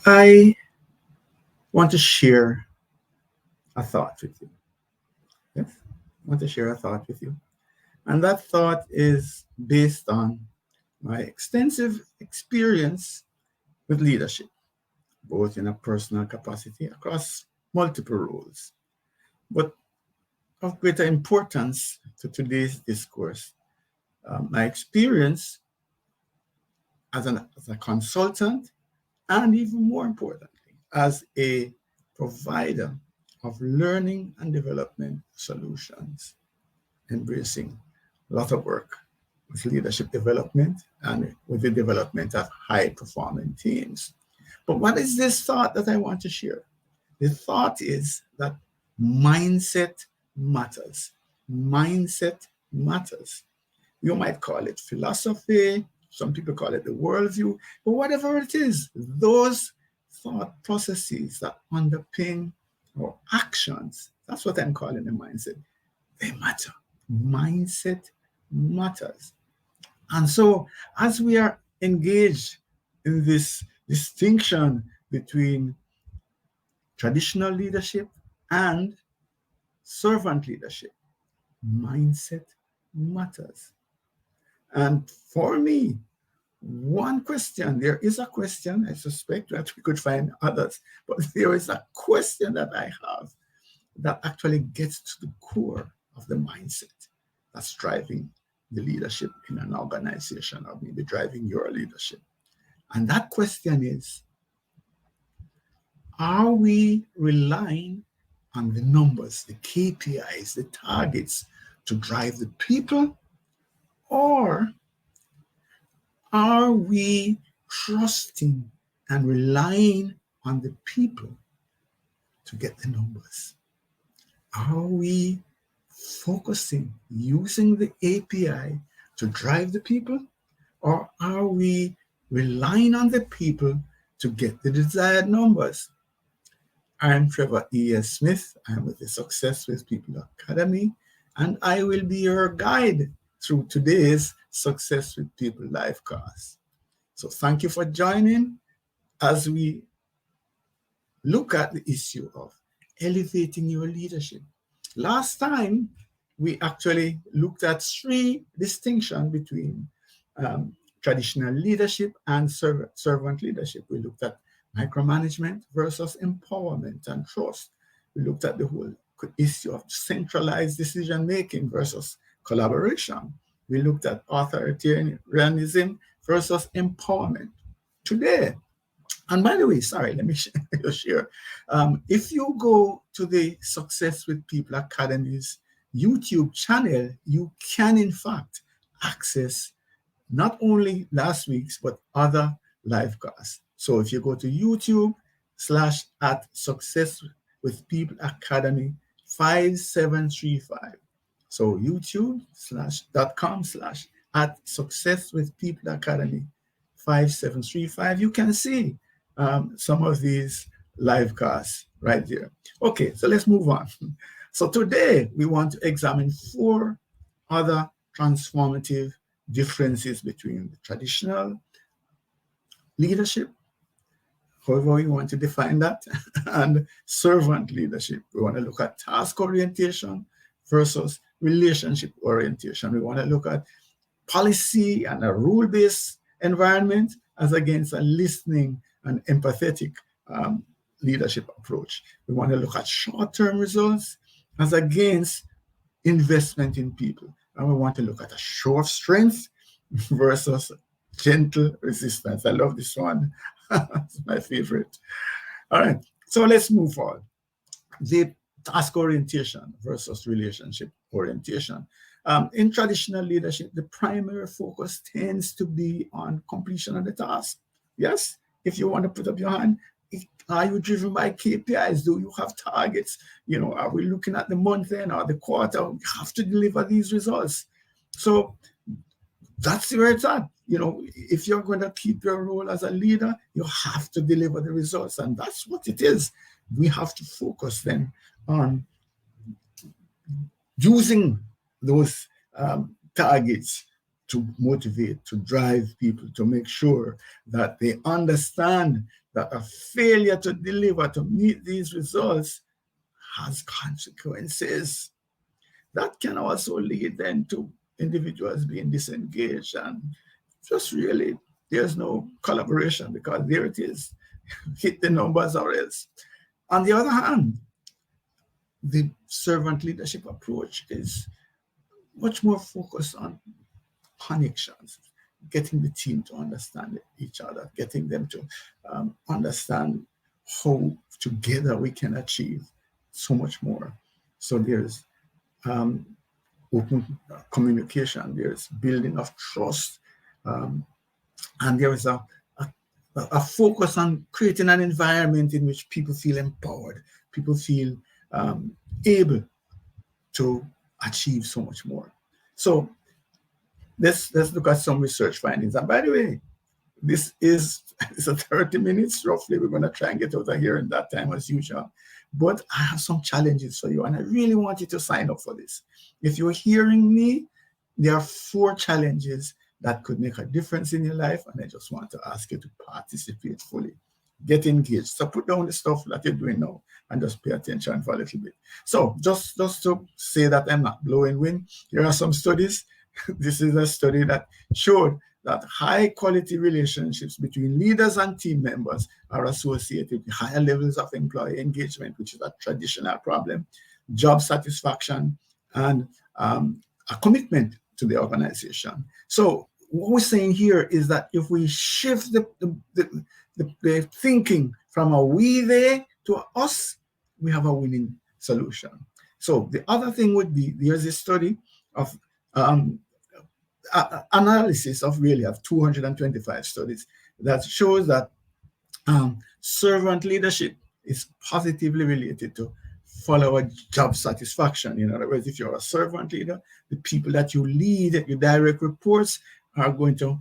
I want to share a thought with you. Yes, I want to share a thought with you. And that thought is based on my extensive experience with leadership, both in a personal capacity across multiple roles. But of greater importance to today's discourse, my experience as a consultant, and even more importantly, as a provider of learning and development solutions, embracing a lot of work with leadership development and with the development of high performing teams. But what is this thought that I want to share? The thought is that mindset matters. Mindset matters. You might call it philosophy, some people call it the worldview, but whatever it is, those thought processes that underpin our actions, that's what I'm calling the mindset. They matter. Mindset matters. And so, as we are engaged in this distinction between traditional leadership and servant leadership, mindset matters. And for me, one question, there is a question, I suspect that we could find others, but there is a question that I have that actually gets to the core of the mindset that's driving the leadership in an organization, or maybe driving your leadership. And that question is, are we relying on the numbers, the KPIs, the targets to drive the people, or are we trusting and relying on the people to get the numbers? Are we focusing, using the API to drive the people, or are we relying on the people to get the desired numbers? I'm Trevor E.S. Smith. I'm with the Success with People Academy, and I will be your guide through today's Success with People live class. So thank you for joining as we look at the issue of elevating your leadership. Last time, we actually looked at three distinctions between traditional leadership and servant leadership. We looked at micromanagement versus empowerment and trust. We looked at the whole issue of centralized decision-making versus collaboration. We looked at authoritarianism versus empowerment. Today, and by the way, sorry, let me share. If you go to the Success with People Academy's YouTube channel, you can in fact access not only last week's, but other live class. So if you go to YouTube / Success with People Academy 5735. So YouTube.com / Success with People Academy 5735. You can see some of these live casts right there. Okay, so let's move on. So today we want to examine 4 other transformative differences between the traditional leadership, however we want to define that, and servant leadership. We want to look at task orientation versus relationship orientation. We want to look at policy and a rule-based environment as against a listening and empathetic leadership approach. We want to look at short-term results as against investment in people. And we want to look at a show of strength versus gentle resistance. I love this one. It's my favorite. All right, so let's move forward. The task orientation versus relationship orientation. In traditional leadership, the primary focus tends to be on completion of the task. Yes, if you want to put up your hand, are you driven by KPIs? Do you have targets? You know, are we looking at the month end or the quarter? We have to deliver these results. So that's where it's at. You know, if you're going to keep your role as a leader, you have to deliver the results. And that's what it is. We have to focus then on using those targets to motivate, to drive people, to make sure that they understand that a failure to deliver, to meet these results, has consequences. That can also lead then to individuals being disengaged, and just really there's no collaboration because there it is, hit the numbers or else. On the other hand, the servant leadership approach is much more focused on connections, getting the team to understand each other, getting them to understand how together we can achieve so much more. So there's open communication, there's building of trust, and there is a focus on creating an environment in which people feel empowered, people feel able to achieve so much more. So let's look at some research findings. And by the way, this is it's a 30 minutes roughly. We're going to try and get out of here in that time as usual. But I have some challenges for you, and I really want you to sign up for this. If you're hearing me, there are 4 challenges that could make a difference in your life, and I just want to ask you to participate fully. Get engaged. So put down the stuff that you're doing now and just pay attention for a little bit. So just to say that I'm not blowing wind, here are some studies. This is a study that showed that high quality relationships between leaders and team members are associated with higher levels of employee engagement, which is a traditional problem, job satisfaction, and a commitment to the organization. So what we're saying here is that if we shift the thinking from a we they to a us, we have a winning solution. So the other thing would be, there's a study of analysis of 225 studies that shows that servant leadership is positively related to follower job satisfaction. In other words, if you're a servant leader, the people that you lead, your direct reports, are going to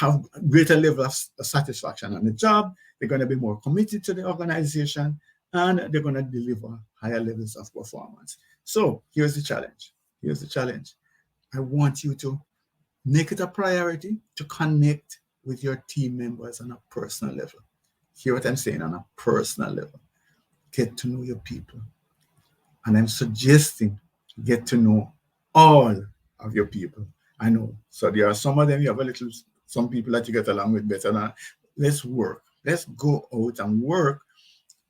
have greater level of satisfaction on the job. They're going to be more committed to the organization, and they're going to deliver higher levels of performance. So here's the challenge. Here's the challenge. I want you to make it a priority to connect with your team members on a personal level. Hear what I'm saying, on a personal level. Get to know your people. And I'm suggesting get to know all of your people. I know. So there are some of them, you have some people that you get along with better than. Let's work. Let's go out and work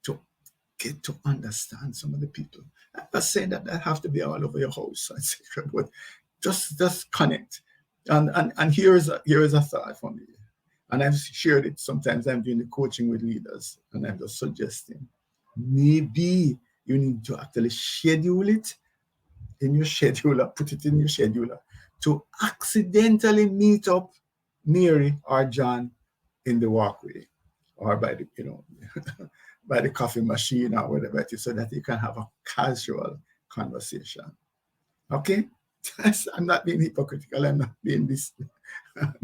to get to understand some of the people. I'm not saying that have to be all over your house, but just connect. And here is a thought for me. And I've shared it. Sometimes I'm doing the coaching with leaders, and I'm just suggesting maybe you need to actually schedule it in your scheduler, put it in your scheduler, to accidentally meet up Mary or John in the walkway or by the by the coffee machine or whatever it is, so that you can have a casual conversation. Okay? I'm not being hypocritical. I'm not being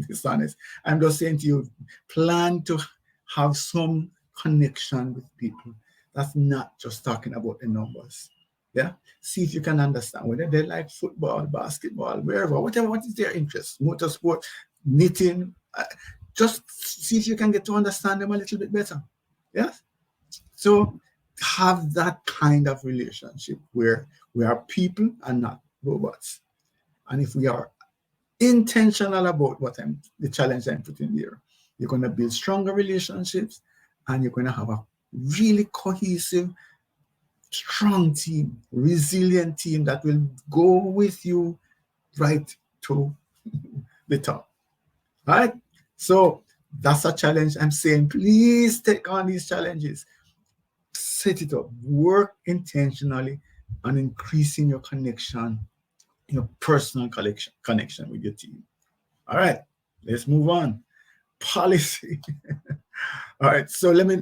dishonest. I'm just saying to you, plan to have some connection with people. That's not just talking about the numbers. Yeah? See if you can understand whether they like football, basketball, wherever, whatever, what is their interest, motorsport, knitting. Just see if you can get to understand them a little bit better. Yeah? So have that kind of relationship where we are people and not robots. And if we are intentional about the challenge I'm putting there, you're going to build stronger relationships, and you're going to have a really cohesive, strong team, resilient team that will go with you right to the top. All right? So that's a challenge. I'm saying, please take on these challenges. Set it up. Work intentionally on increasing your connection, your personal connection with your team. All right, let's move on. Policy. All right, so let me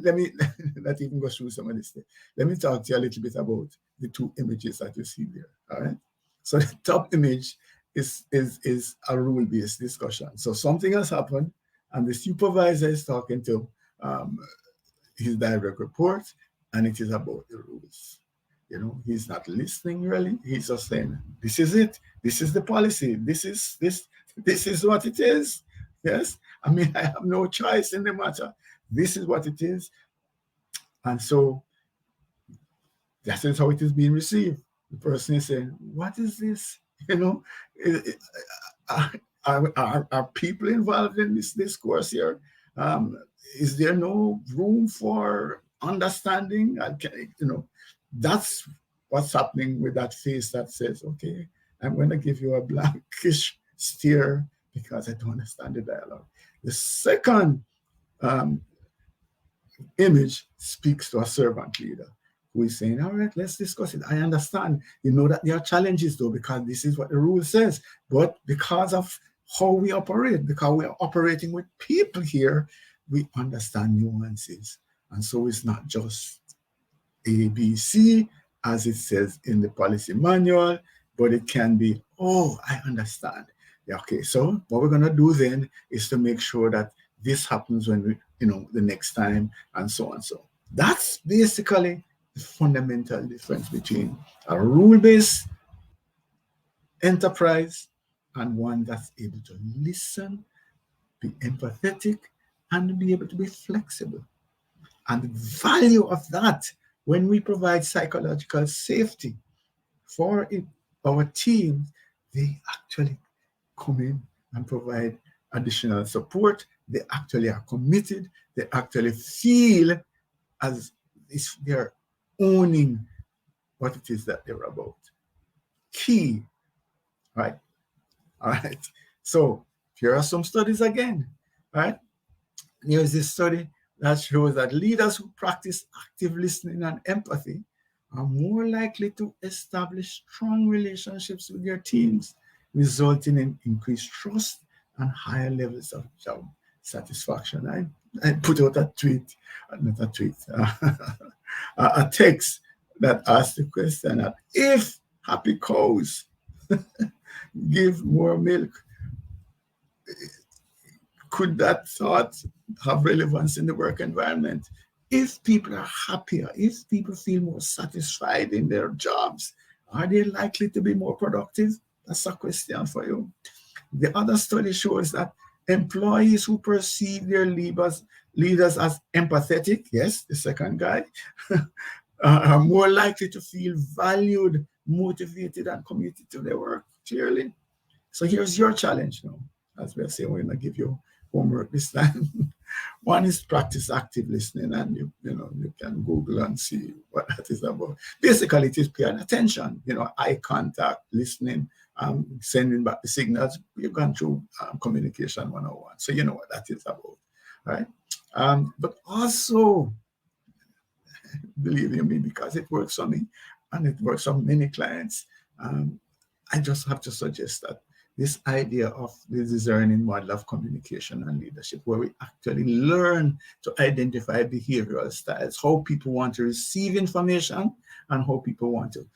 not even go through some of this. Let me talk to you a little bit about the 2 images that you see there. All right, so the top image is a rule-based discussion. So something has happened, and the supervisor is talking to his direct report, and it is about the rules. He's not listening really. He's just saying, this is it. This is the policy. This is what it is. Yes. I mean, I have no choice in the matter. This is what it is. And so that is how it is being received. The person is saying, what is this? You know, are people involved in this discourse here? Is there no room for understanding? That's what's happening with that face that says, okay, I'm going to give you a blankish stare because I don't understand the dialogue. The second um, image speaks to a servant leader who is saying, all right, let's discuss it. I understand. You know that there are challenges though, because this is what the rule says. But because of how we operate, because we are operating with people here, we understand nuances. And so it's not just A, B, C, as it says in the policy manual, but it can be, oh, I understand. Yeah, okay, so what we're going to do then is to make sure that this happens when we, the next time, and so on. So that's basically the fundamental difference between a rule-based enterprise and one that's able to listen, be empathetic, and be able to be flexible. And the value of that, when we provide psychological safety for our teams, they actually come in and provide additional support. They actually are committed. They actually feel as if they're owning what it is that they're about. Key, right? All right. So here are some studies again, right? Here's this study that shows that leaders who practice active listening and empathy are more likely to establish strong relationships with their teams, resulting in increased trust and higher levels of job satisfaction. I put out a tweet, not a tweet, a text that asked the question that if happy cows give more milk, could that thought have relevance in the work environment? If people are happier, if people feel more satisfied in their jobs, are they likely to be more productive? That's a question for you. The other study shows that employees who perceive their leaders as empathetic, yes, the second guy, are more likely to feel valued, motivated, and committed to their work, clearly. So here's your challenge now. As we're saying, we're going to give you homework this time. One is practice active listening, and you can Google and see what that is about. Basically, it is paying attention, eye contact, listening, sending back the signals. You've gone through communication 101, so you know what that is about, right? But also, believe you me, because it works for me and it works for many clients, I just have to suggest that this idea of the discerning model of communication and leadership, where we actually learn to identify behavioral styles, how people want to receive information and how people want to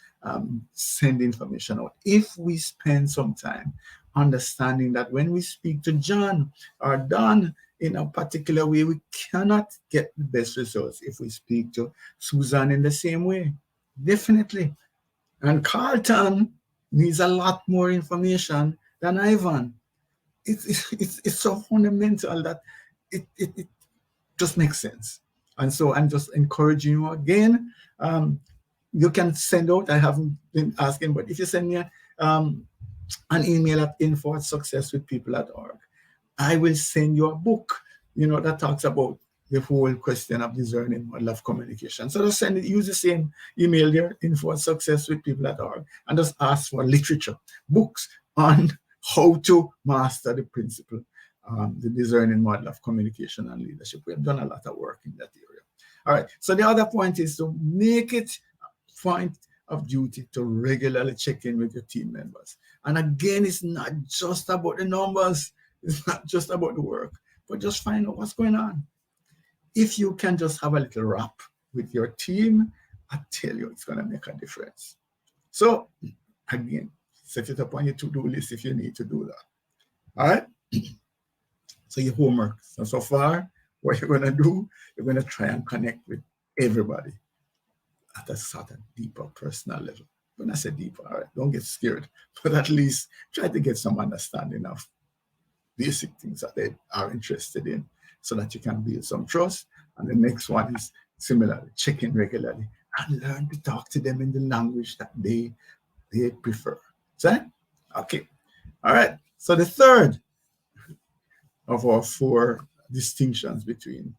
send information out. If we spend some time understanding that when we speak to John or Don in a particular way, we cannot get the best results if we speak to Susan in the same way. Definitely. And Carlton needs a lot more information than Ivan. It's so fundamental that it just makes sense. And so I'm just encouraging you again. You can send out, I haven't been asking, but if you send me an email at info@successwithpeople.org, I will send you a book, that talks about the whole question of discerning model of communication. So just send it, use the same email there, info@successwithpeople.org, and just ask for literature, books on how to master the principle, the discerning model of communication and leadership. We have done a lot of work in that area. All right, so the other point is to make it a point of duty to regularly check in with your team members. And again, it's not just about the numbers, it's not just about the work, but just find out what's going on. If you can just have a little rap with your team, I tell you, it's going to make a difference. So again, set it up on your to-do list if you need to do that. All right? So your homework. So far, what you're going to do, you're going to try and connect with everybody at a sort of deeper personal level. When I say deeper, all right, don't get scared, but at least try to get some understanding of basic things that they are interested in. so that you can build some trust. And the next one is similarly, check in regularly and learn to talk to them in the language that they prefer. So, okay. All right. So the third of our four distinctions between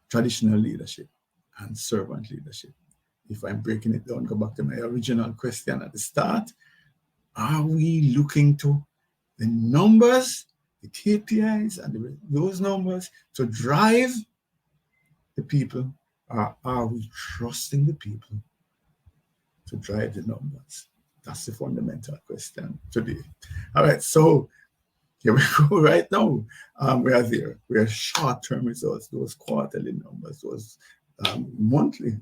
traditional leadership and servant leadership. If I'm breaking it down, go back to my original question at the start. Are we looking to the numbers, the KPIs, and those numbers to drive the people, or are we trusting the people to drive the numbers? That's the fundamental question today. All right, so here we go right now. We are there. We are short-term results, those quarterly numbers, those monthly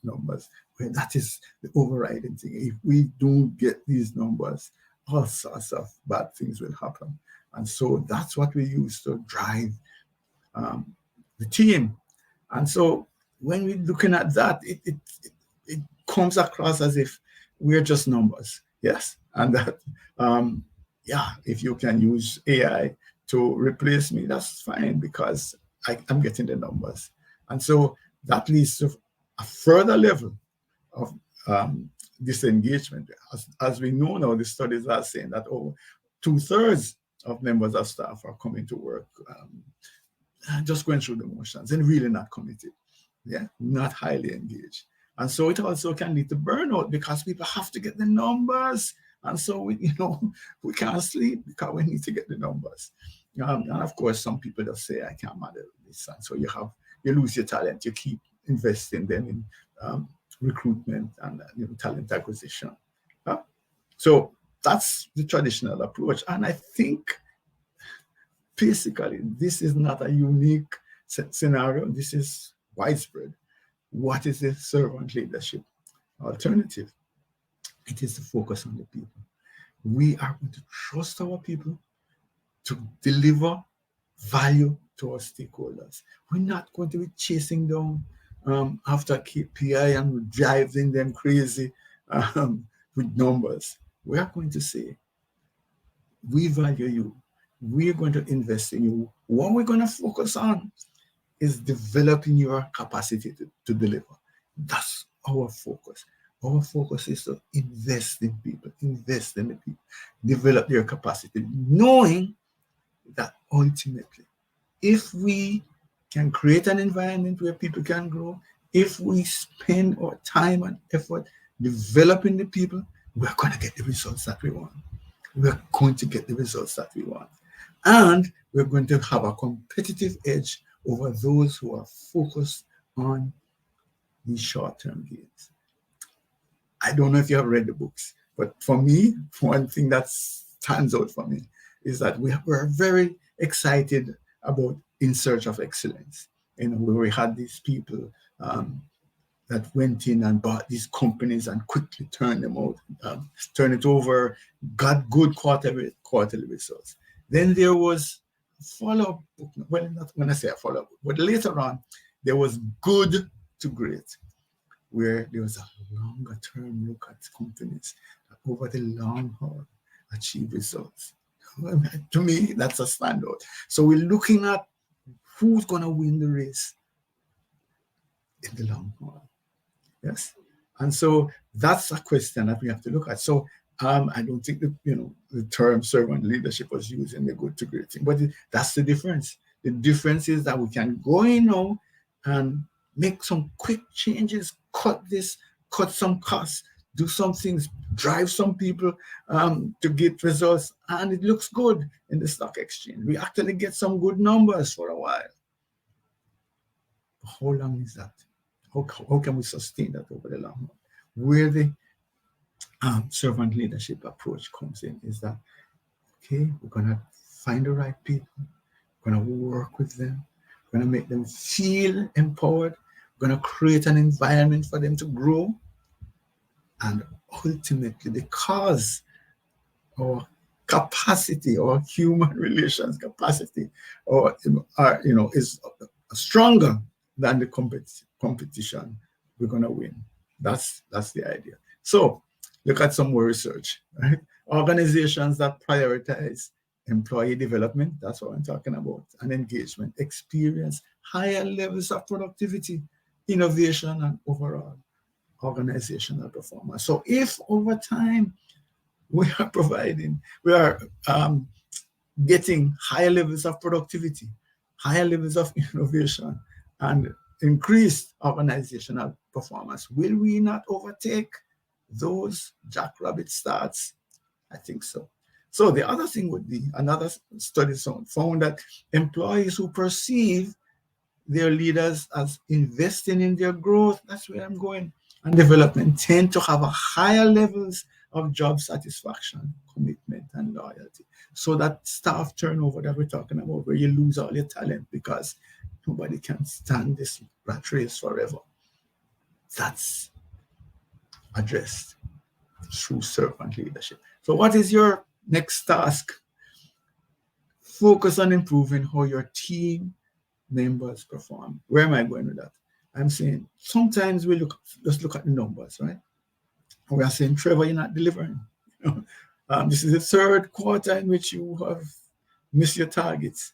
numbers. Well, that is the overriding thing. If we don't get these numbers, all sorts of bad things will happen. And so that's what we use to drive the team. And so when we're looking at that, it comes across as if we're just numbers. Yes. And that, yeah, if you can use AI to replace me, that's fine, because I'm getting the numbers. And so that leads to a further level of disengagement. As we know now, the studies are saying that over 2/3 of members of staff are coming to work just going through the motions and really not committed, yeah, not highly engaged. And so it also can lead to burnout because people have to get the numbers. And so we can't sleep because we need to get the numbers. And of course, some people just say, I can't manage this. And so you lose your talent. You keep investing then in recruitment and talent acquisition. So that's the traditional approach. And I think basically this is not a unique scenario. This is widespread. What is the servant leadership alternative? It is to focus on the people. We are going to trust our people to deliver value to our stakeholders. We're not going to be chasing down after KPI and driving them crazy with numbers. We are going to say, we value you. We're going to invest in you. What we're going to focus on is developing your capacity to deliver. That's our focus. Our focus is to invest in people, develop their capacity, knowing that ultimately, if we can create an environment where people can grow, if we spend our time and effort developing the people, we're going to get the results that we want. We're going to get the results that we want. And we're going to have a competitive edge over those who are focused on these short-term gains. I don't know if you have read the books, but for me, one thing that stands out for me is that we're very excited about In Search of Excellence. Where we had these people that went in and bought these companies and quickly turned them out, turn it over, got good quarterly results. Then there was follow-up book. Well, not when I say a follow-up, but later on, there was Good to Great, where there was a longer term look at companies that over the long haul achieve results. To me, that's a standout. So we're looking at who's going to win the race in the long haul. Yes. And so that's a question that we have to look at. So I don't think that, the term servant leadership was used in the Good to Great thing, but that's the difference. The difference is that we can go in now and make some quick changes, cut some costs, do some things, drive some people to get results, and it looks good in the stock exchange. We actually get some good numbers for a while. But how long is that? How can we sustain that over the long run? Where the servant leadership approach comes in is that, okay, we're going to find the right people, we're going to work with them, we're going to make them feel empowered, we're going to create an environment for them to grow, and ultimately, because our capacity, our human relations capacity, is stronger than the competition, we're going to win. That's the idea. So look at some more research, right? Organizations that prioritize employee development, that's what I'm talking about, and engagement, experience, higher levels of productivity, innovation, and overall organizational performance. So if over time we are getting higher levels of productivity, higher levels of innovation, and increased organizational performance, will we not overtake those jackrabbit starts? I think so. So the other thing would be, another study found that employees who perceive their leaders as investing in their growth, that's where I'm going, and development, tend to have a higher levels of job satisfaction, commitment, and loyalty. So that staff turnover that we're talking about, where you lose all your talent because nobody can stand this rat race forever, that's addressed through servant leadership. So what is your next task? Focus on improving how your team members perform. Where am I going with that? I'm saying sometimes we just look at the numbers, right? And we are saying, Trevor, you're not delivering. This is the third quarter in which you have missed your targets.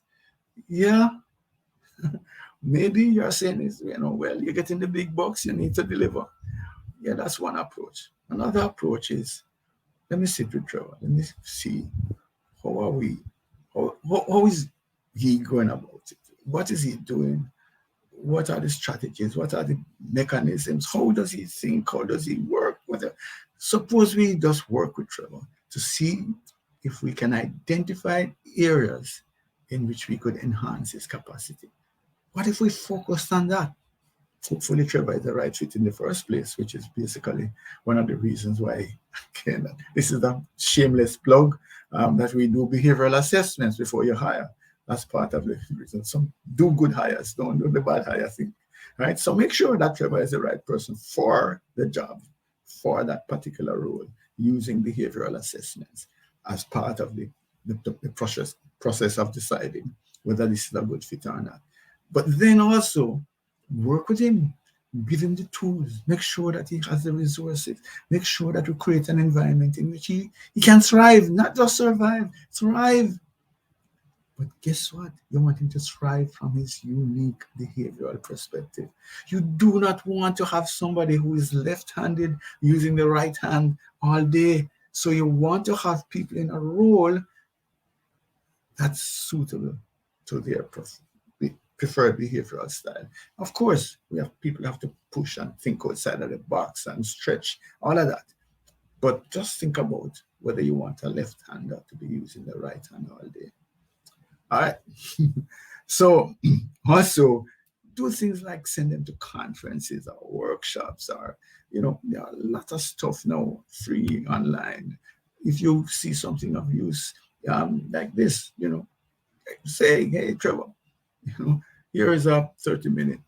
Yeah, maybe you're saying is, well, you're getting the big bucks, you need to deliver. Yeah, that's one approach. Another approach is, let me sit with Trevor. Let me see how are we, how is he going about it? What is he doing? What are the strategies? What are the mechanisms? How does he think? How does he work? Suppose we just work with Trevor to see if we can identify areas in which we could enhance his capacity. What if we focused on that? Hopefully Trevor is the right fit in the first place, which is basically one of the reasons why, again, this is a shameless plug, that we do behavioral assessments before you hire. That's part of the reason. Some do good hires, don't do the bad hire thing, right? So make sure that Trevor is the right person for the job, for that particular role, using behavioral assessments as part of the process of deciding whether this is a good fit or not. But then also work with him, give him the tools, make sure that he has the resources, make sure that we create an environment in which he can thrive, not just survive, thrive. But guess what? You want him to thrive from his unique behavioral perspective. You do not want to have somebody who is left-handed using the right hand all day. So you want to have people in a role that's suitable to their preferred behavioral style. Of course, people have to push and think outside of the box and stretch, all of that. But just think about whether you want a left-hander to be using the right hand all day. All right. So also do things like send them to conferences or workshops, or, there are a lot of stuff now free online. If you see something of use like this, say, hey, Trevor, here is a 30-minute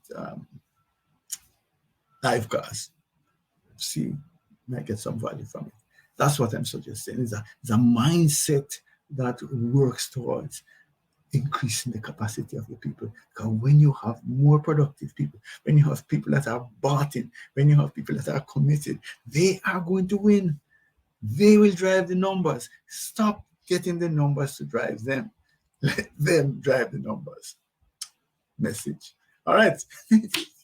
live class. See, you might get some value from it. That's what I'm suggesting. It's a mindset that works towards increasing the capacity of the people. Because when you have more productive people, when you have people that are bought in, when you have people that are committed, they are going to win. They will drive the numbers. Stop getting the numbers to drive them. Let them drive the numbers. Message. All right.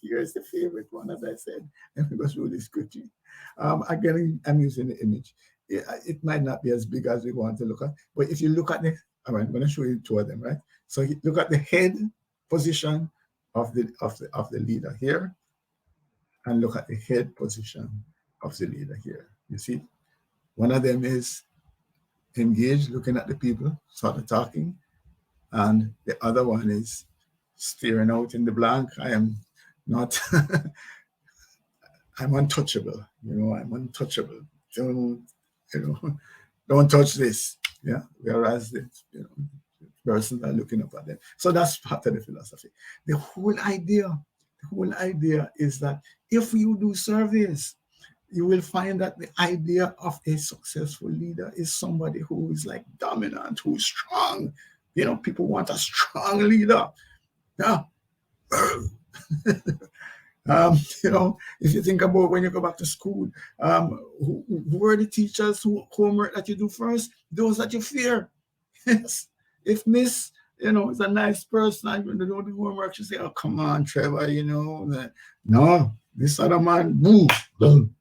Here's the favorite one, as I said. And we go through this quickly. Again, I'm using the image. It might not be as big as we want to look at, but if you look at I'm going to show you two of them, right? So look at the head position of the leader here, and look at the head position of the leader here. You see, one of them is engaged, looking at the people, sort of talking, and the other one is staring out in the blank. I am not. I'm untouchable. I'm untouchable. Don't touch this. Yeah. Whereas the persons are looking up at them. So that's part of the philosophy. The whole idea is that if you do surveys, you will find that the idea of a successful leader is somebody who is like dominant, who is strong. People want a strong leader. Yeah. If you think about when you go back to school, who are the teachers who homework that you do first? Those that you fear. Yes. If Miss, is a nice person, I when they do the homework, she say, "Oh, come on, Trevor, no, this other man, boo, boom."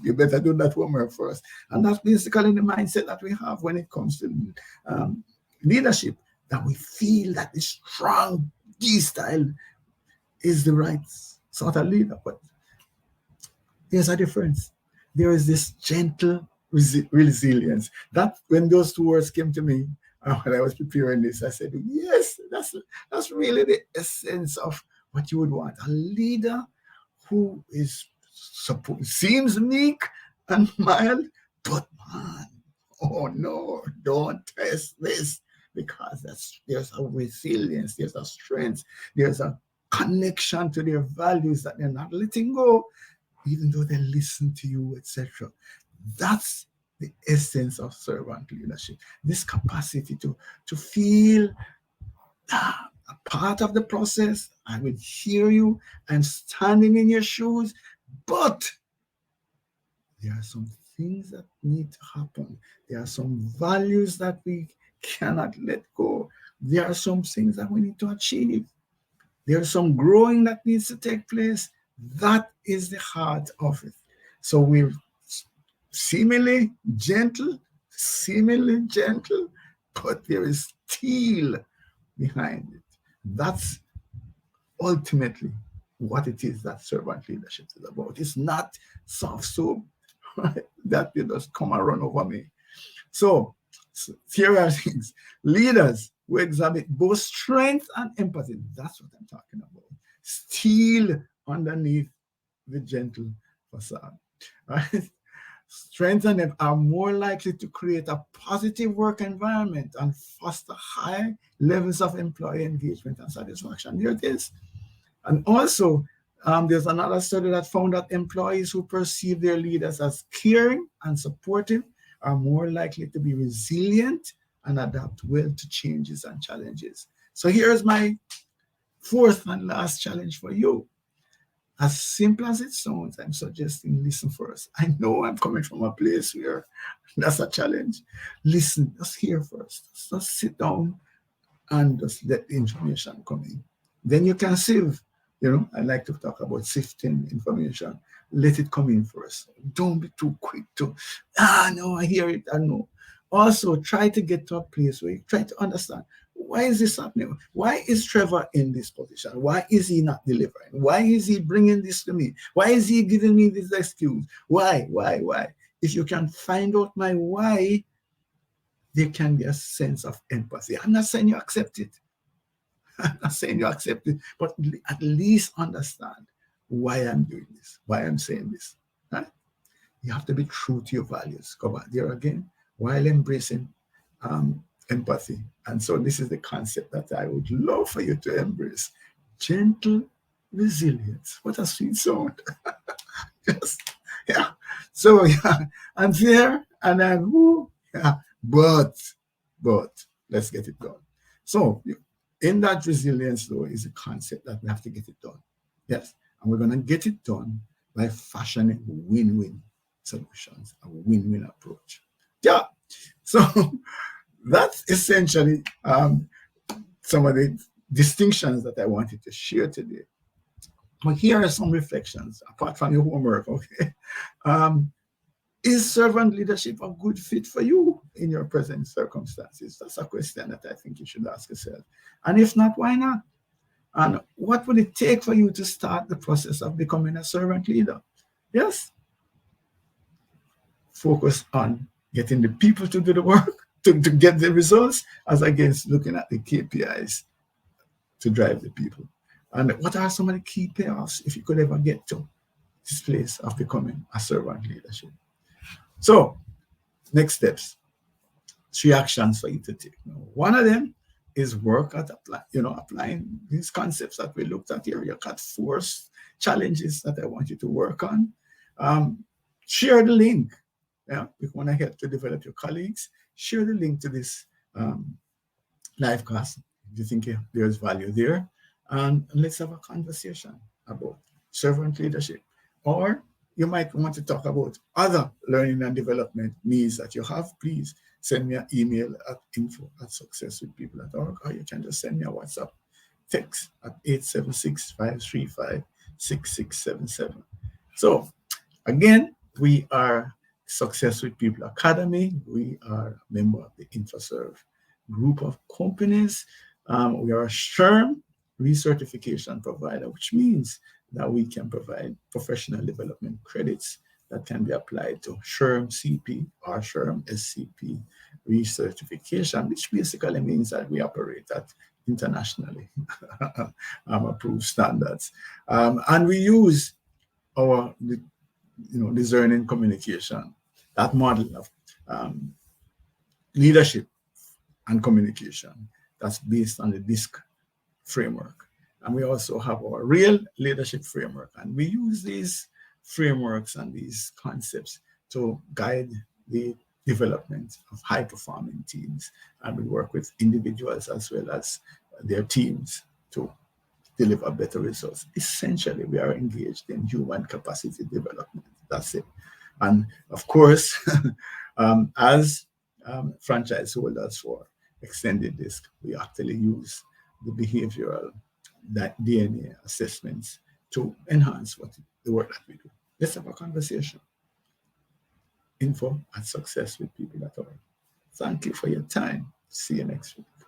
You better do that homework first. And that's basically the mindset that we have when it comes to um, leadership, that we feel that the strong D style is the right sort of leader. But there's a difference. There is this gentle resilience. That when those two words came to me, when I was preparing this, I said, yes, that's really the essence of what you would want. A leader who seems meek and mild, but man, oh no, don't test this, because there's a resilience, there's a strength, there's a connection to their values that they're not letting go, even though they listen to you, etc. That's the essence of servant leadership. This capacity to feel a part of the process. I will hear you. I'm standing in your shoes, but there are some things that need to happen. There are some values that we cannot let go. There are some things that we need to achieve. There's some growing that needs to take place. That is the heart of it. So we're seemingly gentle, but there is steel behind it. That's ultimately what it is that servant leadership is about. It's not soft soap, right, that you just come and run over me. So here are things. Leaders who exhibit both strength and empathy. That's what I'm talking about. Steel underneath the gentle facade. Right? Strength and them are more likely to create a positive work environment and foster high levels of employee engagement and satisfaction. There it is. And also, there's another study that found that employees who perceive their leaders as caring and supportive are more likely to be resilient and adapt well to changes and challenges. So here's my fourth and last challenge for you. As simple as it sounds, I'm suggesting listen first. I know I'm coming from a place where that's a challenge. Listen, just hear first. Just sit down and just let the information come in. Then you can sieve. I like to talk about sifting information. Let it come in first. Don't be too quick to, no, I hear it, I know. Also, try to get to a place where you try to understand, why is this happening? Why is Trevor in this position? Why is he not delivering? Why is he bringing this to me? Why is he giving me this excuse? Why? If you can find out my why, there can be a sense of empathy. I'm not saying you accept it. I'm not saying you accept it, but at least understand why I'm doing this, why I'm saying this. Right? You have to be true to your values. Go back there again, while embracing empathy. And so this is the concept that I would love for you to embrace. Gentle resilience. What a sweet sound. Yes. Yeah. So yeah, I'm there and but let's get it done. So in that resilience, though, is a concept that we have to get it done. Yes. And we're going to get it done by fashioning win-win solutions, a win-win approach. Yeah. So that's essentially some of the distinctions that I wanted to share today. But here are some reflections, apart from your homework, okay? Is servant leadership a good fit for you in your present circumstances? That's a question that I think you should ask yourself. And if not, why not? And what would it take for you to start the process of becoming a servant leader? Yes. Focus on getting the people to do the work, to get the results, as against looking at the KPIs to drive the people. And what are some of the key payoffs if you could ever get to this place of becoming a servant leadership? So, next steps, 3 actions for you to take. One of them is work at applying these concepts that we looked at here. You got 4 challenges that I want you to work on. Share the link. Yeah, if you want to help to develop your colleagues, share the link to this live class if you think there's value there. And let's have a conversation about servant leadership. Or you might want to talk about other learning and development needs that you have, please send me an email at info@successwithpeople.org, or you can just send me a WhatsApp text at 876-535-6677. So again, we are Success with People Academy. We are a member of the InfoServe group of companies. We are a SHRM recertification provider, which means that we can provide professional development credits that can be applied to SHRM CP or SHRM SCP recertification, which basically means that we operate at internationally approved standards. And we use our discerning communication, that model of leadership and communication that's based on the DISC framework. And we also have our real leadership framework. And we use these frameworks and these concepts to guide the development of high-performing teams. And we work with individuals as well as their teams to deliver better results. Essentially, we are engaged in human capacity development. That's it. And of course, as franchise holders for Extended DISC, we actually use the behavioral DNA assessments to enhance the work that we do. Let's have a conversation. info@successwithpeople.org. Thank you for your time. See you next week.